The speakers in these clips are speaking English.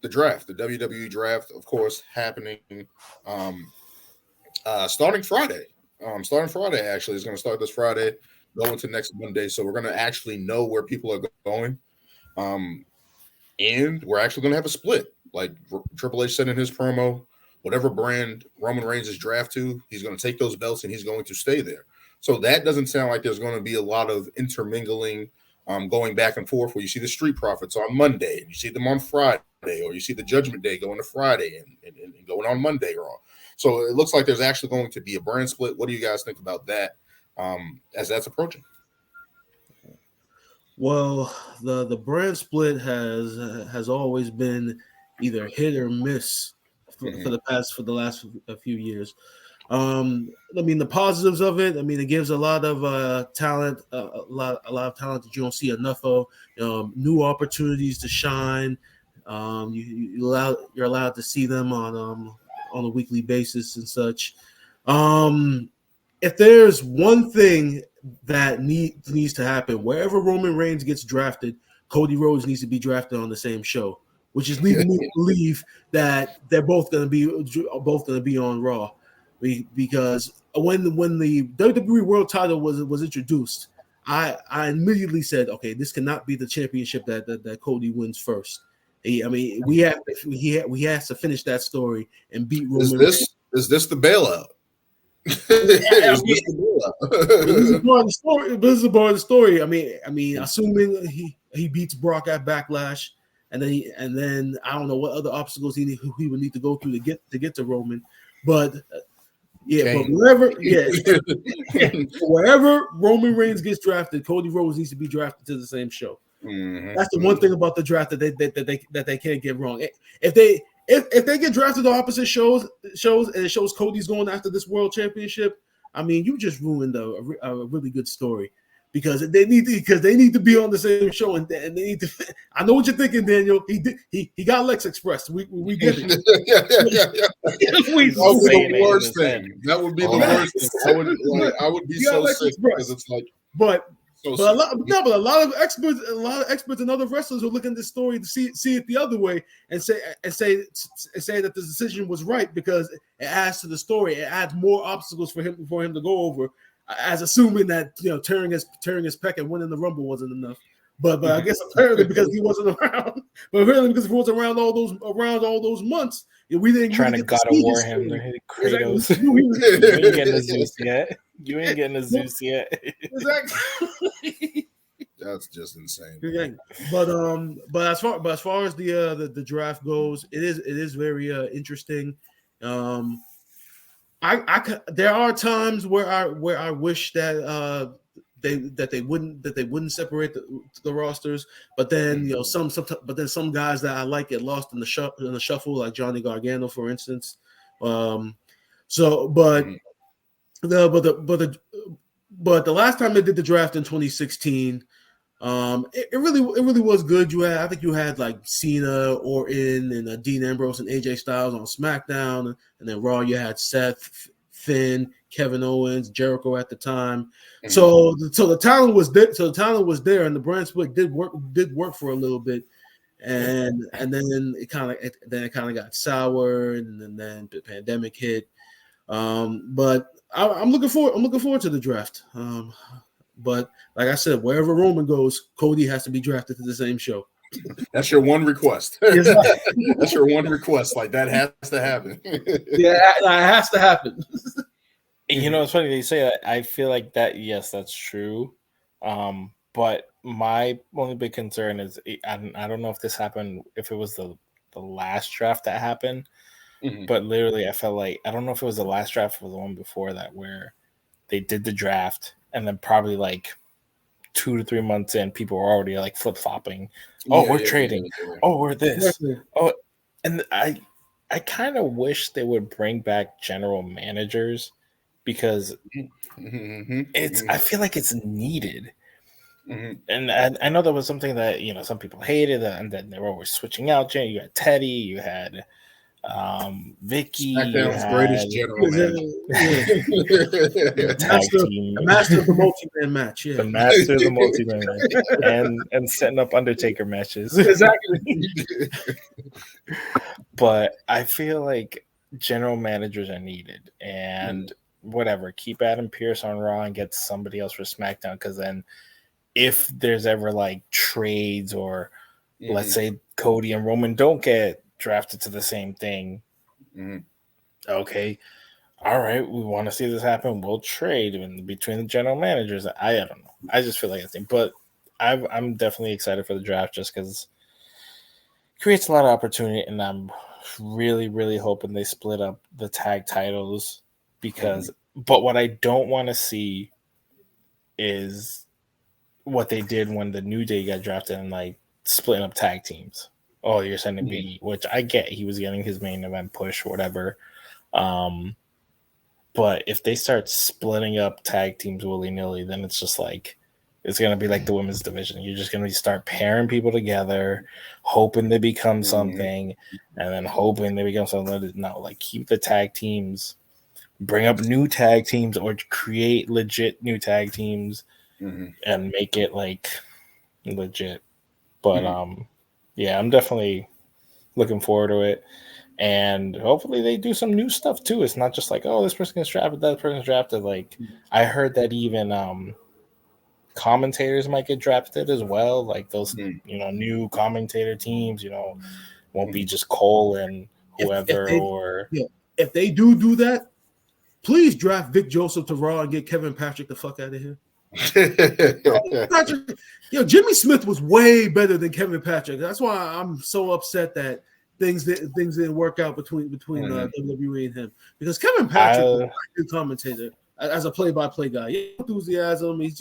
the draft, the WWE draft, of course, happening um, starting Friday. Starting Friday, actually, it's going to start this Friday, go into next Monday. So we're going to actually know where people are going. Um, and we're actually going to have a split. Like Triple H said in his promo, whatever brand Roman Reigns is draft to, he's going to take those belts and he's going to stay there. So that doesn't sound like there's going to be a lot of intermingling, going back and forth. Where you see the Street Profits on Monday, and you see them on Friday, or you see the Judgment Day going to Friday and going on Monday Raw. So it looks like there's actually going to be a brand split. What do you guys think about that as that's approaching? Well, the brand split has always been either hit or miss for the last few years. I mean, the positives of it. I mean, it gives a lot of talent, a lot of talent that you don't see enough of. New opportunities to shine. You're allowed to see them on a weekly basis and such. If there's one thing that needs to happen, wherever Roman Reigns gets drafted, Cody Rhodes needs to be drafted on the same show, which is leading me to believe that they're both going to be on Raw, because when the WWE World Title was introduced, I immediately said, okay, this cannot be the championship that Cody wins first. I mean, we have to finish that story and beat Roman Reigns. Is this the bailout? This is a part of the story. This is a part of the story. I mean, assuming he beats Brock at Backlash, and then I don't know what other obstacles he would need to go through to get to Roman, but but wherever Roman Reigns gets drafted, Cody Rhodes needs to be drafted to the same show. Mm-hmm. That's the one thing about the draft that they can't get wrong. If they get drafted to opposite shows and it shows Cody's going after this world championship, I mean, you just ruined a really good story, because they need to be on the same show, and they need to. I know what you're thinking, Daniel. He got Lex Express. We get it. That would be the worst thing. I would be so sick, because it's like, but a lot of experts and other wrestlers will look at this story to see it the other way and say that the decision was right, because it adds to the story. It adds more obstacles for him to go over, as assuming that tearing his pec and winning the Rumble wasn't enough. But I guess apparently because he wasn't around, but apparently because he wasn't around all those months, we didn't trying really to God of War him. Kratos. You ain't getting a Zeus yet. You ain't getting a Zeus yet. Exactly. That's just insane. But as far as the draft goes, it is very interesting. There are times where I wish that they wouldn't separate the rosters, but then some guys that I like get lost in the shuffle, like Johnny Gargano, for instance. But the last time they did the draft in 2016, it really was good. I think you had like Cena, Orton, and Dean Ambrose and AJ Styles on SmackDown, and then Raw you had Seth, Finn, Kevin Owens, Jericho at the time. Mm-hmm. So the talent was there. So the talent was there, and the brand split did work for a little bit, and then it kind of got sour, and then the pandemic hit. But I'm looking forward to the draft. But like I said, wherever Roman goes, Cody has to be drafted to the same show. That's your one request. That's your one request. Like, that has to happen. Yeah, that has to happen. It's funny they say that. I feel like that. Yes, that's true. But my only big concern is I don't know if this happened, if it was the last draft that happened. Mm-hmm. But literally, I felt like, I don't know if it was the last draft or the one before that, where they did the draft and then probably like 2 to 3 months in, people were already like flip-flopping. We're trading. Yeah. Oh, we're this. Exactly. Oh, and I kind of wish they would bring back general managers, because I feel like it's needed. Mm-hmm. And I know there was something that some people hated, and then they were always switching out. You had Teddy, you had Vicky. SmackDown's greatest general The master of the multi-man match. Yeah. The master of the multi-man match. And setting up Undertaker matches. Exactly. But I feel like general managers are needed. And whatever, keep Adam Pearce on Raw and get somebody else for SmackDown, because then if there's ever like trades or let's say Cody and Roman don't get drafted to the same thing, okay, all right, we want to see this happen, we'll trade in between the general managers. I don't know, I just feel like a thing, but I'm definitely excited for the draft just because it creates a lot of opportunity, and I'm really hoping they split up the tag titles, because but what I don't want to see is what they did when the New Day got drafted and like splitting up tag teams. Oh, you're sending Big E, which I get, he was getting his main event push, whatever. But if they start splitting up tag teams willy-nilly, then it's just like it's gonna be like the women's division. You're just gonna start pairing people together, hoping they become something, and then hoping they become something. No, like keep the tag teams, bring up new tag teams, or create legit new tag teams, and make it like legit. But yeah, I'm definitely looking forward to it, and hopefully they do some new stuff too. It's not just like, oh, this person gets drafted, that person's drafted. Like I heard that even commentators might get drafted as well, like those new commentator teams, won't be just Cole and whoever. If they do that, please draft Vic Joseph to Raw and get Kevin Patrick the fuck out of here. Jimmy Smith was way better than Kevin Patrick. That's why I'm so upset that things didn't work out between WWE and him, because Kevin Patrick is a good commentator as a play-by-play guy. He has enthusiasm. He's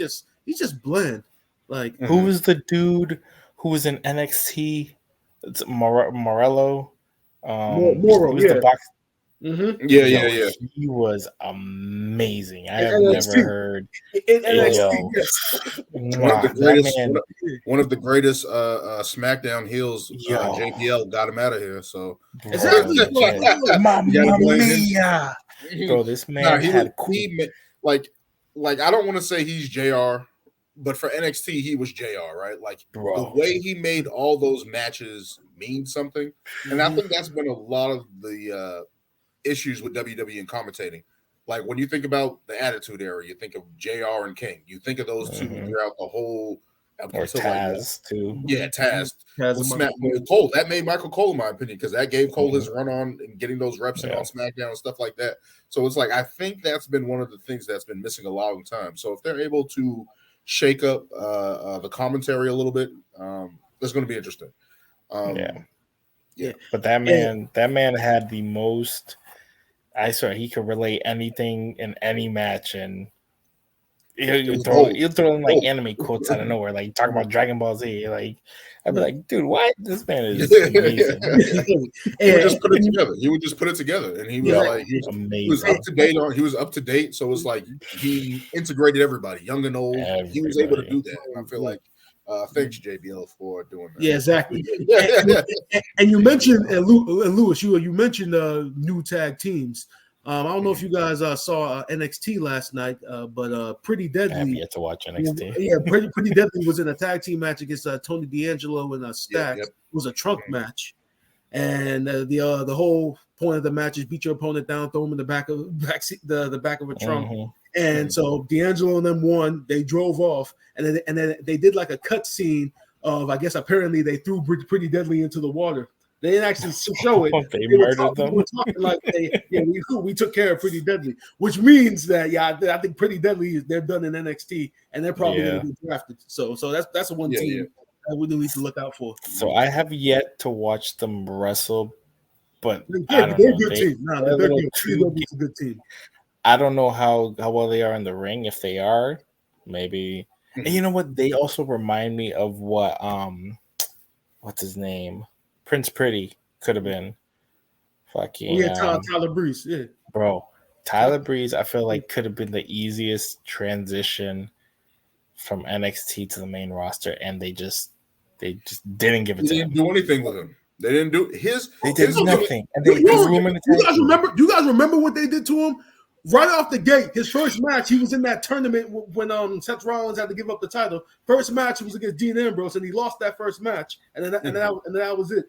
just bland. Like who was the dude who was in NXT? It's Morello. Moro, the box. Yeah. He was amazing. I have never heard. One of the greatest SmackDown heels. JBL got him out of here. So Mamma mia, bro! This man had like I don't want to say he's JR, but for NXT he was JR, right? Like the way he made all those matches mean something, and I think that's been a lot of the issues with WWE and commentating. Like when you think about the Attitude Era, you think of JR and King. You think of those two throughout the whole. Or Taz too. Yeah, Taz. Cole. That made Michael Cole, in my opinion, because that gave Cole his run on and getting those reps in on SmackDown and stuff like that. So it's like I think that's been one of the things that's been missing a long time. So if they're able to shake up the commentary a little bit, that's going to be interesting. Yeah. But that man had the most. I swear he could relate anything in any match, and he'll throw in like anime quotes out of nowhere, like talking about Dragon Ball Z. Like I'd be like, dude, what? This man is amazing. He would just put it together. And he was like, he was up to date on. He was up to date, so it's like he integrated everybody, young and old. He was able to do that, and I feel like. Thanks, JBL, for doing that. Yeah, exactly. And you mentioned and Lewis, you mentioned new tag teams. I don't know if you guys saw NXT last night, but Pretty Deadly. I have yet to watch NXT. Yeah, Pretty Deadly was in a tag team match against Tony D'Angelo and Stacks. It was a trunk match, and the whole point of the match is beat your opponent down, throw him in the back of a trunk. And so D'Angelo and them won. They drove off, and then they did like a cut scene of, I guess apparently they threw Pretty Deadly into the water. They didn't actually show it. They murdered them. They were talking like we took care of Pretty Deadly, which means that I think Pretty Deadly they're done in NXT and they're probably going to be drafted. So that's one team that we need to look out for. So I have yet to watch them wrestle, but they're a good team. They're a good team. I don't know how well they are in the ring. If they are, maybe. And you know what? They also remind me of what's his name? Prince Pretty could have been. Fucking Tyler Breeze. Yeah, bro. Tyler Breeze, I feel like could have been the easiest transition from NXT to the main roster, and they just didn't give it to him. Didn't do anything with him. They didn't do his. They did nothing, and they you threw him in the tag team. You guys remember what they did to him? Right off the gate, his first match, he was in that tournament when Seth Rollins had to give up the title. First match was against Dean Ambrose, and he lost that first match, and then that was it.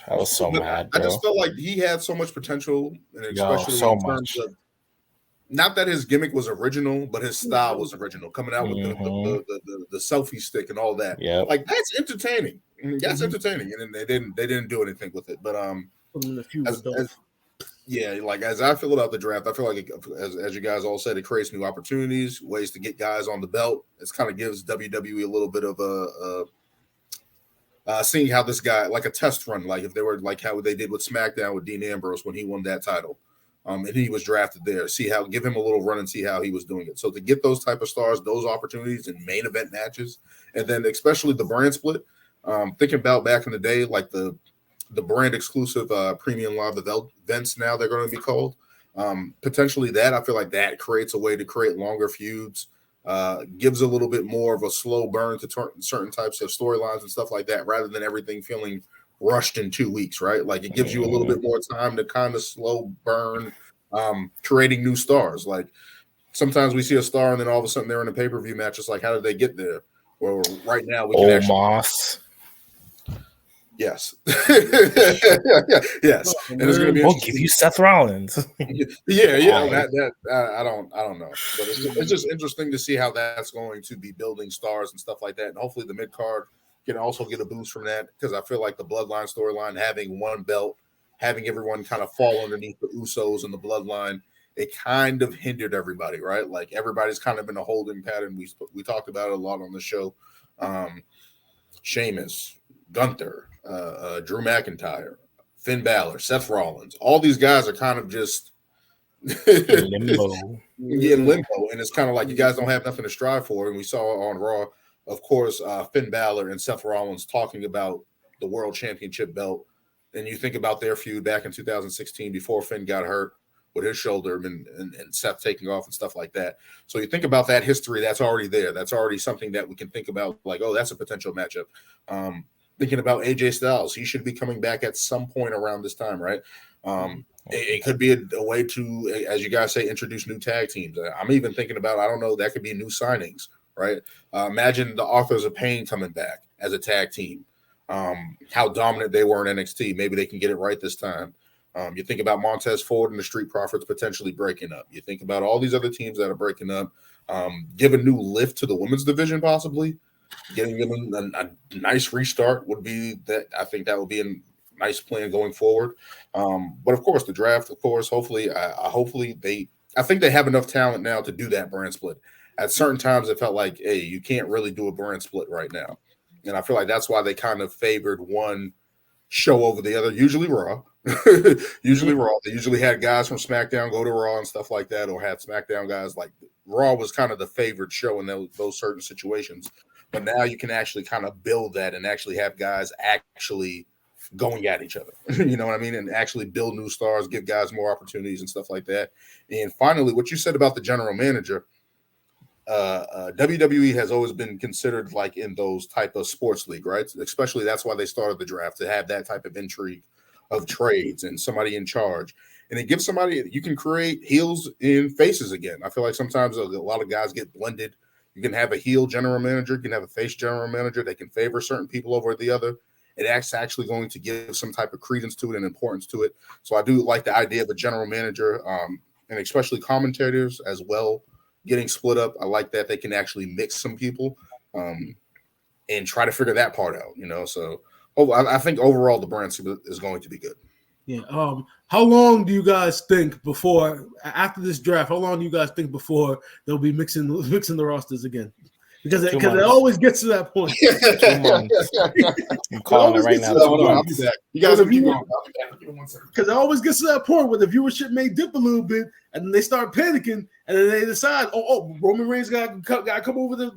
I was so mad, bro. I just felt like he had so much potential, and especially in terms of not that his gimmick was original, but his style was original. Coming out with the selfie stick and all that, like that's entertaining. That's entertaining, and then they didn't do anything with it. But as I feel about the draft, I feel like as you guys all said, it creates new opportunities, ways to get guys on the belt. It kind of gives WWE a little bit of seeing how this guy, like a test run, like if they were like how they did with SmackDown with Dean Ambrose when he won that title, and he was drafted there. Give him a little run and see how he was doing it. So to get those type of stars, those opportunities in main event matches, and then especially the brand split, thinking about back in the day, like the brand exclusive premium live events now they're going to be called. Potentially that, I feel like that creates a way to create longer feuds, gives a little bit more of a slow burn to certain types of storylines and stuff like that, rather than everything feeling rushed in 2 weeks, right? Like it gives you a little bit more time to kind of slow burn, creating new stars. Like sometimes we see a star and then all of a sudden they're in a pay-per-view match. It's like, how did they get there? Well, right now we can Moss. Yes. Yes. And it's going to be. We'll give you Seth Rollins. That I don't know, but it's just interesting to see how that's going to be building stars and stuff like that. And hopefully the mid card can also get a boost from that, because I feel like the Bloodline storyline, having one belt, having everyone kind of fall underneath the Usos and the Bloodline, it kind of hindered everybody, right? Like everybody's kind of in a holding pattern. We talked about it a lot on the show. Sheamus, Gunther, Drew McIntyre, Finn Balor, Seth Rollins, all these guys are kind of just in limbo. And it's kind of like you guys don't have nothing to strive for. And we saw on Raw, of course, Finn Balor and Seth Rollins talking about the World Championship belt. And you think about their feud back in 2016 before Finn got hurt with his shoulder and Seth taking off and stuff like that. So you think about that history, that's already there. That's already something that we can think about, like, oh, that's a potential matchup. Thinking about AJ Styles, he should be coming back at some point around this time, right? It could be a way to, as you guys say, introduce new tag teams. I'm even thinking about, I don't know, that could be new signings, right? Imagine the Authors of Pain coming back as a tag team. How dominant they were in NXT. Maybe they can get it right this time. You think about Montez Ford and the Street Profits potentially breaking up. You think about all these other teams that are breaking up. Give a new lift to the women's division, possibly. Getting them a nice restart would be that. I think that would be a nice plan going forward. But of course, the draft, of course, hopefully I think they have enough talent now to do that brand split. At certain times, it felt like, hey, you can't really do a brand split right now. And I feel like that's why they kind of favored one show over the other, usually Raw. Usually Raw. They usually had guys from SmackDown go to Raw and stuff like that, or had SmackDown guys. Like Raw was kind of the favored show in those certain situations. But now you can actually kind of build that and actually have guys actually going at each other. You know what I mean? And actually build new stars, give guys more opportunities and stuff like that. And finally, what you said about the general manager, WWE has always been considered like in those type of sports league, right? Especially that's why they started the draft, to have that type of intrigue of trades and somebody in charge. And it gives somebody, you can create heels and faces again. I feel like sometimes a lot of guys get blended. You can have a heel general manager, you can have a face general manager. They can favor certain people over the other. It's actually going to give some type of credence to it and importance to it. So I do like the idea of a general manager, and especially commentators as well, getting split up. I like that they can actually mix some people and try to figure that part out, you know. So I think overall the brand is going to be good. Yeah. How long do you guys think before, after this draft, how long do you guys think before they'll be mixing the rosters again? Because it always gets to that point. 2 months. I'm calling it right now. I'll be back. You guys keep going. Because it always gets to that point where the viewership may dip a little bit, and then they start panicking, and then they decide, oh, Roman Reigns got to come over on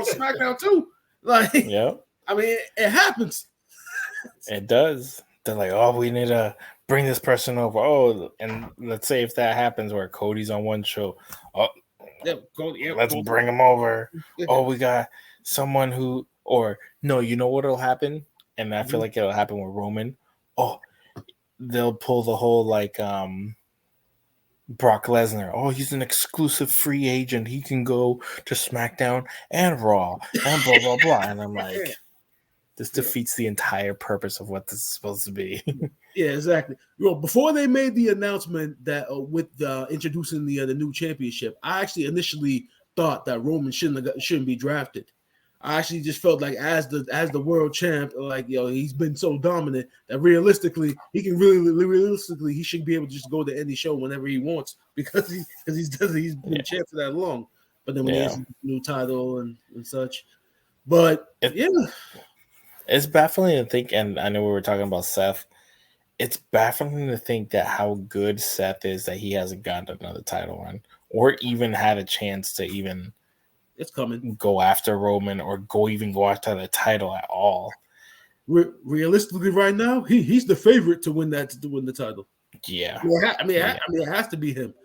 SmackDown too. Like, yeah, I mean, it happens. It does. They're like, oh, we need to bring this person over. Oh, and let's say if that happens where Cody's on one show, let's bring him over. Oh, we got someone who, or no, you know what'll happen? And I feel like it'll happen with Roman, they'll pull the whole like Brock Lesnar. Oh, he's an exclusive free agent. He can go to SmackDown and Raw and blah blah blah. And I'm like, this defeats the entire purpose of what this is supposed to be. Yeah, exactly. Before they made the announcement that with introducing the new championship, I actually initially thought that Roman shouldn't be drafted. I actually just felt like as the world champ, like he's been so dominant that realistically he should be able to just go to any show whenever he wants because he's been champ for that long. But then when he has a new title and such, but it's baffling to think. And I know we were talking about Seth. It's baffling to think that how good Seth is that he hasn't gotten another title run or even had a chance to even. It's coming. Go after Roman or go after the title at all. Realistically, right now, he's the favorite to win the title. Yeah. It has to be him.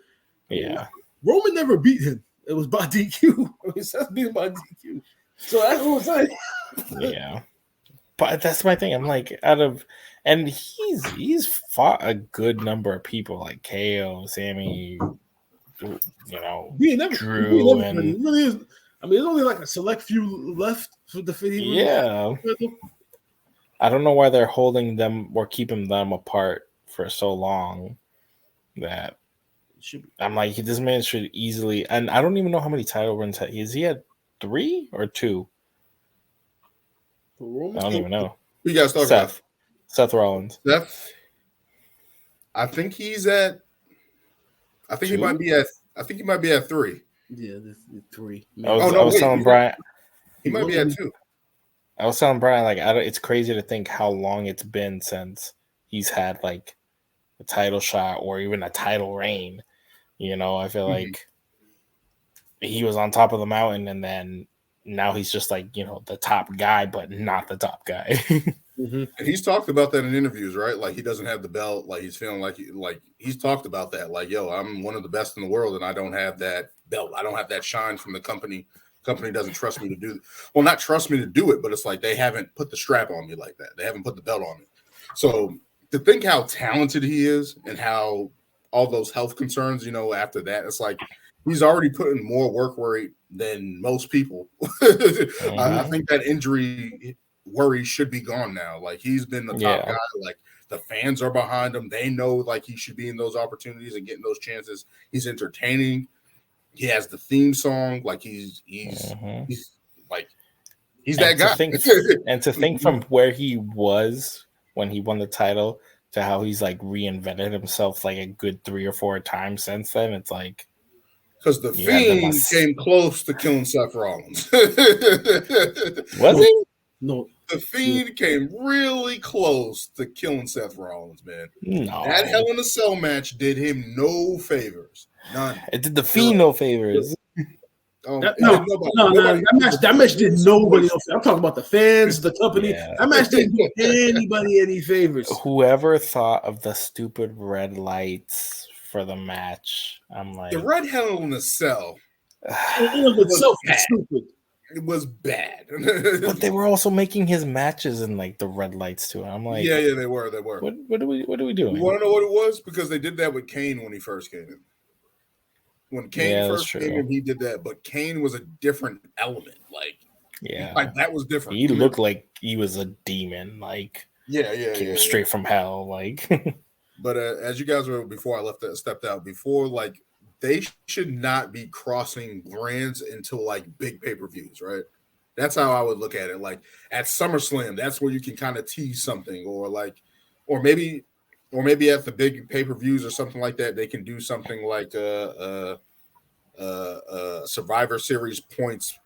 Yeah. Roman never beat him. It was by DQ. Seth beat him by DQ. So that's what I'm saying. Yeah. But that's my thing. I'm like, and he's fought a good number of people like KO, Sammy, Drew, and it really is. There's only like a select few left for the defeat. Yeah. I don't know why they're holding them or keeping them apart for so long. That I'm like, this man should easily. And I don't even know how many title runs he had 3 or 2. I don't even know. Who you guys talking about? Seth Rollins. I think he's at. I think he might be at 3. Yeah, this is 3. I was telling Brian. He might be at 2. I was telling Brian, like, it's crazy to think how long it's been since he's had like a title shot or even a title reign. I feel like he was on top of the mountain, and then now he's just like the top guy, but not the top guy. And he's talked about that in interviews, right? Like he doesn't have the belt, like he's feeling like he's talked about that, like, yo, I'm one of the best in the world, and I don't have that belt. I don't have that shine from the company. Company doesn't trust me to do. Well, not trust me to do it, but it's like they haven't put the strap on me like that. They haven't put the belt on me. So to think how talented he is and how all those health concerns, after that, it's like he's already putting more work rate than most people. I think that injury worry should be gone now. Like he's been the top guy. Like the fans are behind him. They know like he should be in those opportunities and getting those chances. He's entertaining. He has the theme song. Like he's like he's that guy. To think from where he was when he won the title to how he's like reinvented himself like a good 3 or 4 times since then. It's like because the Fiend came close to killing Seth Rollins. Was he? No. The Fiend came really close to killing Seth Rollins, man. No. That Hell in a Cell match did him no favors. None. It did the Fiend no favors. That match did nobody else. I'm talking about the fans, the company. Yeah. That match didn't do anybody any favors. Whoever thought of the stupid red lights for the match, I'm like the red Hell in a Cell. It was bad. But they were also making his matches in like the red lights too. I'm like, yeah, they were. What are we doing? You want to know what it was? Because they did that with Kane when he first came in. When Kane first came in, he did that, but Kane was a different element. Like that was different. He looked like he was a demon. Like came straight from hell. Like, but as you guys were before I stepped out before, like they should not be crossing brands until like big pay-per-views, right? That's how I would look at it. Like at SummerSlam, that's where you can kind of tease something, or maybe at the big pay-per-views or something like that, they can do something like a Survivor Series points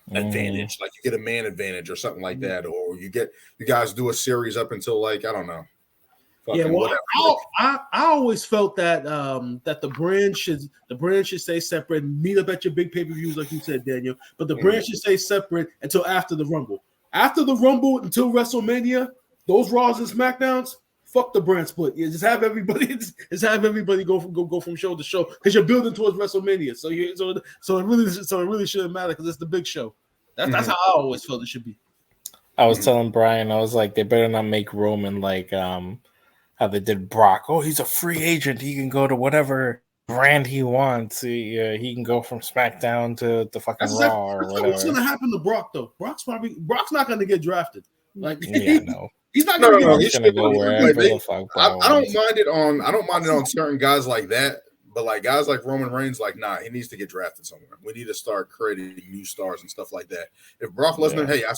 advantage, like you get a man advantage or something like that, or you guys do a series up until like I don't know. I always felt that that the brand should stay separate. Meet up at your big pay-per-views, like you said, Daniel. But the brand should stay separate until after the Rumble. After the Rumble until WrestleMania, those Raws and Smackdowns. Fuck the brand split. You just have everybody go from show to show because you're building towards WrestleMania. So it really shouldn't matter because it's the big show. That's how I always felt it should be. I was telling Brian, I was like, they better not make Roman like how they did Brock. Oh, he's a free agent. He can go to whatever brand he wants. He can go from SmackDown to the fucking Raw or whatever. What's going to happen to Brock though? Brock's not going to get drafted. Like, no. He's not going to go wherever the fuck. I don't mind it on certain guys like that, but like guys like Roman Reigns, like he needs to get drafted somewhere. We need to start creating new stars and stuff like that. If Brock Lesnar, hey, I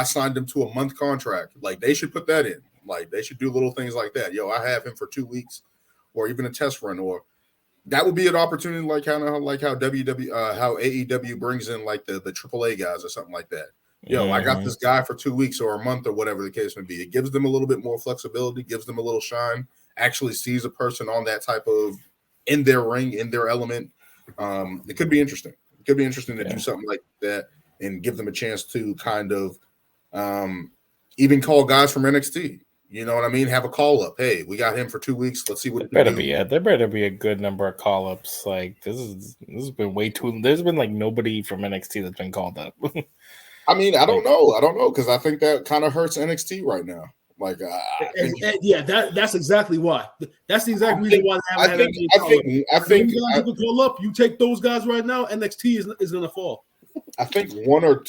signed him to a month contract. Like they should put that in. Like they should do little things like that. Yo, I have him for 2 weeks, or even a test run, or that would be an opportunity, like how AEW brings in like the AAA guys or something like that. Yo, I got this guy for 2 weeks or a month or whatever the case may be. It gives them a little bit more flexibility, gives them a little shine, actually sees a person on that type of in their ring, in their element. It could be interesting. It could be interesting to do something like that and give them a chance to kind of even call guys from NXT. You know what I mean? Have a call up. Hey, we got him for 2 weeks. Let's see what there better be a good number of call ups. Like this has been way too. There's been like nobody from NXT that's been called up. I mean, I don't know because I think that kind of hurts NXT right now. Like, that's exactly why. That's the exact reason why they haven't had NXT to call up. You take those guys right now, NXT is going to fall. I think one or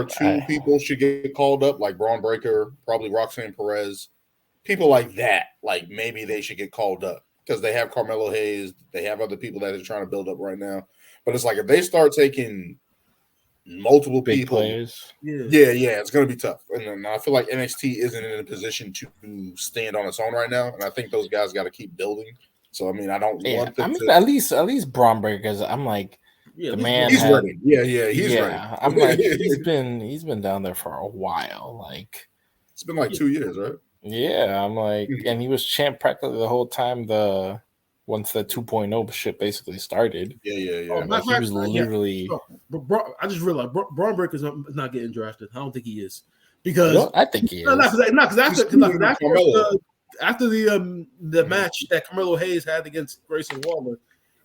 two people should get called up, like Braun Breaker, probably Roxanne Perez, people like that. Like maybe they should get called up because they have Carmelo Hayes, they have other people that are trying to build up right now. But it's like if they start taking multiple big people, players, it's going to be tough. And then I feel like NXT isn't in a position to stand on its own right now, and I think those guys got to keep building. So I mean, I don't want them to. At least Braun Breakers. I'm like. The man, he's ready. He's ready. I'm like, he's been down there for a while. Like, it's been like 2 years, right? Yeah, I'm like, and he was champ practically the whole time. Once the 2.0 shit basically started. Yeah. Like, he was literally. I just realized Braun Breaker's not getting drafted. I don't think he is because I think he is. Because after the match that Carmelo Hayes had against Grayson Waller.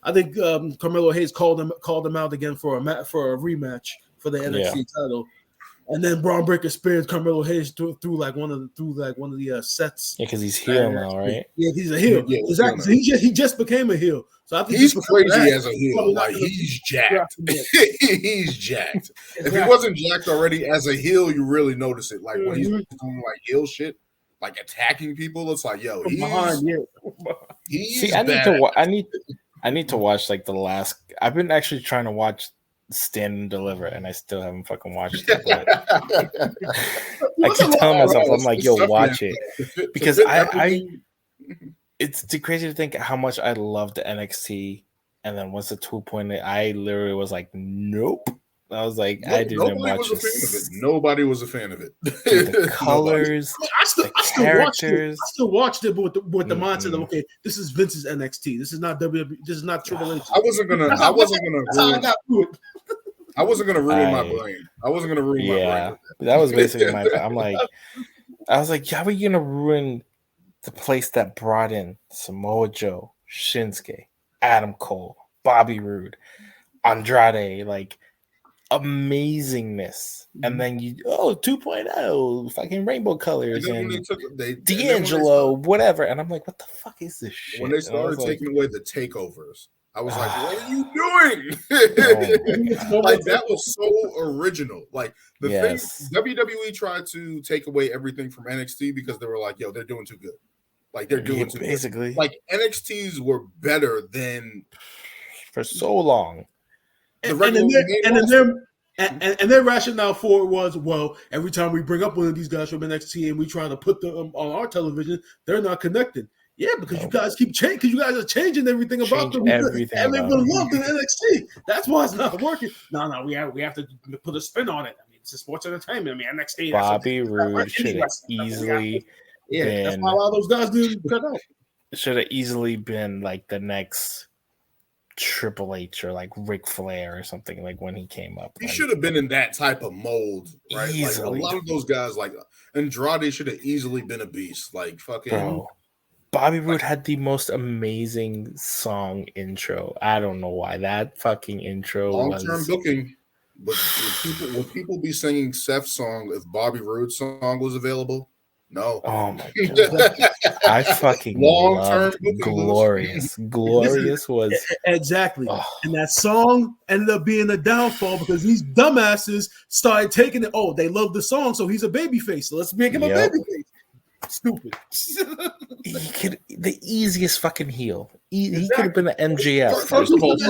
I think Carmelo Hayes called him out again for a rematch for the NXT title, and then Braun Breaker speared Carmelo Hayes through one of the sets. Yeah, because he's heel now, right? Yeah, he's a heel. Yeah, exactly. So he just became a heel. So I think he's crazy as a heel. Like he's jacked. He's jacked. Exactly. If he wasn't jacked already as a heel, you really notice it. Like when he's doing like heel shit, like attacking people, it's like, yo, he's. See, I need to watch like the last. I've been actually trying to watch Stand and Deliver, and I still haven't fucking watched it. But I keep telling myself, I'm like, yo, watch it because it's too crazy to think how much I loved the NXT, and then once the 2.0, I literally was like, nope. I was like, I didn't watch it. Nobody was a fan of it. The colors, I still watched it with the mindset of, okay, this is Vince's NXT. This is not WWE. This is not Triple H. I wasn't gonna ruin my brain. I wasn't gonna ruin my brain. That was basically my. I was like, how are you gonna ruin the place that brought in Samoa Joe, Shinsuke, Adam Cole, Bobby Roode, Andrade, like. Amazingness, and then 2.0 fucking rainbow colors and D'Angelo, whatever, and I'm like, what the fuck is this shit? When they started taking away the takeovers, I was like, what are you doing? Like that was so original. Like the thing WWE tried to take away everything from NXT because they were like, yo, they're doing too good. Like they're doing too basically good. Like NXTs were better than for so long. And their rationale for it was, well, every time we bring up one of these guys from NXT and we try to put them on our television, they're not connected. Yeah, because you guys keep changing. Because you guys are changing everything about them. Everyone loved in NXT. That's why it's not working. No, we have to put a spin on it. I mean, it's a sports entertainment. I mean, NXT. Bobby Roode should have easily. That's why a lot of those guys didn't cut out. Should have easily been like the next Triple H or like Ric Flair or something, like when he came up. He should have been in that type of mold, right? Easily. Like a lot of those guys, like Andrade, should have easily been a beast. Like fucking. Bro, Bobby Roode had the most amazing song intro. I don't know why that fucking intro. Long-term booking. Would people be singing Seth's song if Bobby Roode's song was available? No. Oh my god. I fucking loved Glorious. Glorious was exactly. And that song ended up being a downfall because these dumbasses started taking it. Oh, they love the song, so he's a babyface. So let's make him a babyface. Stupid. The easiest fucking heel. He could have been an MJF. First of all, with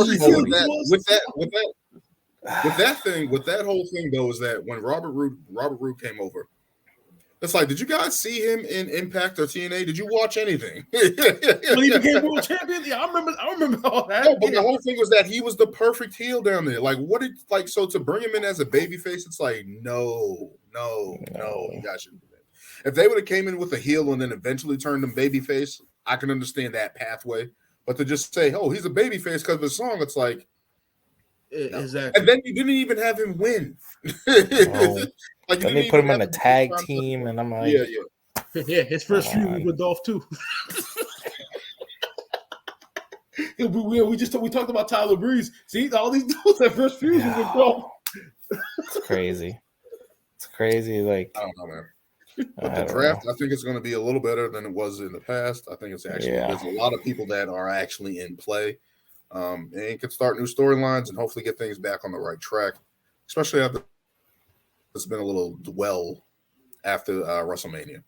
that whole thing though, is that when Robert Roode came over, it's like, did you guys see him in Impact or TNA? Did you watch anything? When he became world champion, yeah, I remember all that. No, but the whole thing was that he was the perfect heel down there. Like, so to bring him in as a babyface, it's like, no, you guys shouldn't do that. If they would have came in with a heel and then eventually turned him babyface, I can understand that pathway. But to just say, oh, he's a babyface because of his song, it's like, no. Exactly. And then you didn't even have him win. Like, then they put him on a tag team, and I'm like, yeah. His first feud was with Dolph too. we talked about Tyler Breeze. See, all these dudes that first feud was with Dolph. It's crazy. It's crazy. Like, I don't know, man. But the draft, I think it's going to be a little better than it was in the past. I think it's actually there's a lot of people that are actually in play. And can start new storylines and hopefully get things back on the right track, especially after it's been a little dwell after WrestleMania.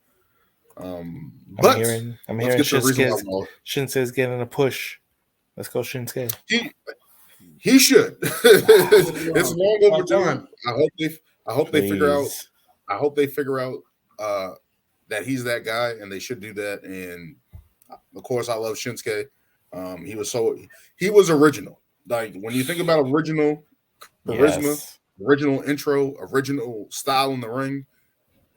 I'm hearing Shinsuke's getting a push. Let's go, Shinsuke. He should. It's long overdue. I hope they figure out. I hope they figure out that he's that guy, and they should do that. And of course, I love Shinsuke. He was original. Like, when you think about original charisma, original intro, original style in the ring,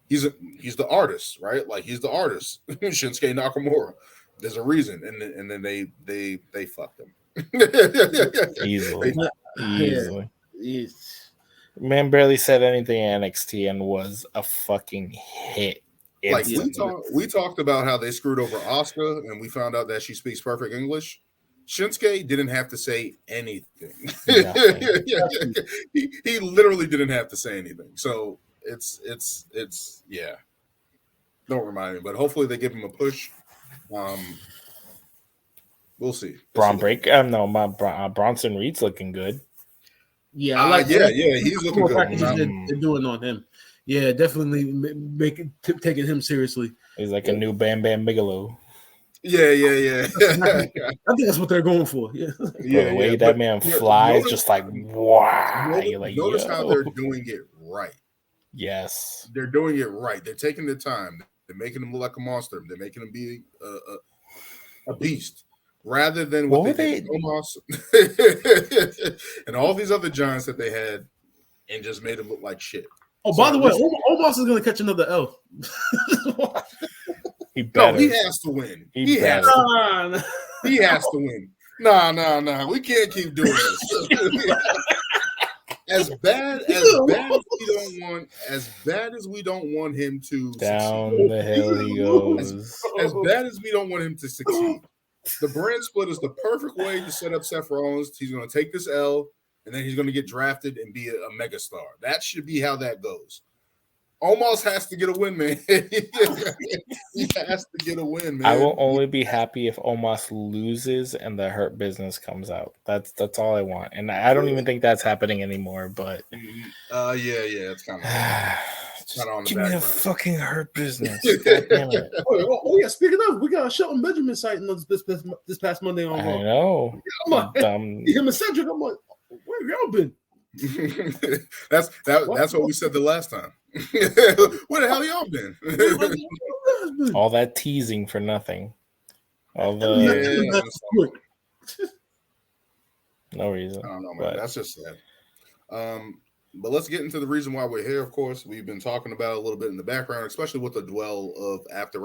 he's the artist, right? Like, he's the artist. Shinsuke Nakamura. There's a reason, and then they fucked him easily. Man barely said anything in NXT and was a fucking hit. Like, we talked about how they screwed over Asuka, and we found out that she speaks perfect English. Shinsuke didn't have to say anything. He literally didn't have to say anything. So it's don't remind me, but hopefully they give him a push. We'll see. Bronson Reed's looking good. Yeah, I like he's looking good. They're doing on him. Yeah, definitely taking him seriously. He's like a new Bam Bam Bigelow. Yeah. I think that's what they're going for. Yeah, the way that man flies, just like, wow. Notice how they're doing it right. Yes, they're doing it right. They're taking their time. They're making him look like a monster. They're making him be a beast, rather than what they did Omos and all these other giants that they had, and just made him look like shit. Oh, by the way, Omos is going to catch another L. He has to win. He has to win. Nah. We can't keep doing this. As bad as we don't want him to down succeed. The hill he goes. As bad as we don't want him to succeed. The brand split is the perfect way to set up Seth Rollins. He's going to take this L, and then he's going to get drafted and be a megastar. That should be how that goes. Omos has to get a win, man. He has to get a win, man. I will only be happy if Omos loses and the Hurt Business comes out. That's all I want, and I don't even think that's happening anymore. But it's kind of on the give me the fucking Hurt Business. Oh yeah, speaking of, we got a Shelton Benjamin sighting this past Monday on Raw. I know. Him and Cedric. I'm like, where y'all been? That's what we said the last time. Where the hell y'all been? All that teasing for nothing. All the no reason. I don't know, man. That's just sad. But let's get into the reason why we're here. Of course, we've been talking about it a little bit in the background, especially with the dwell of after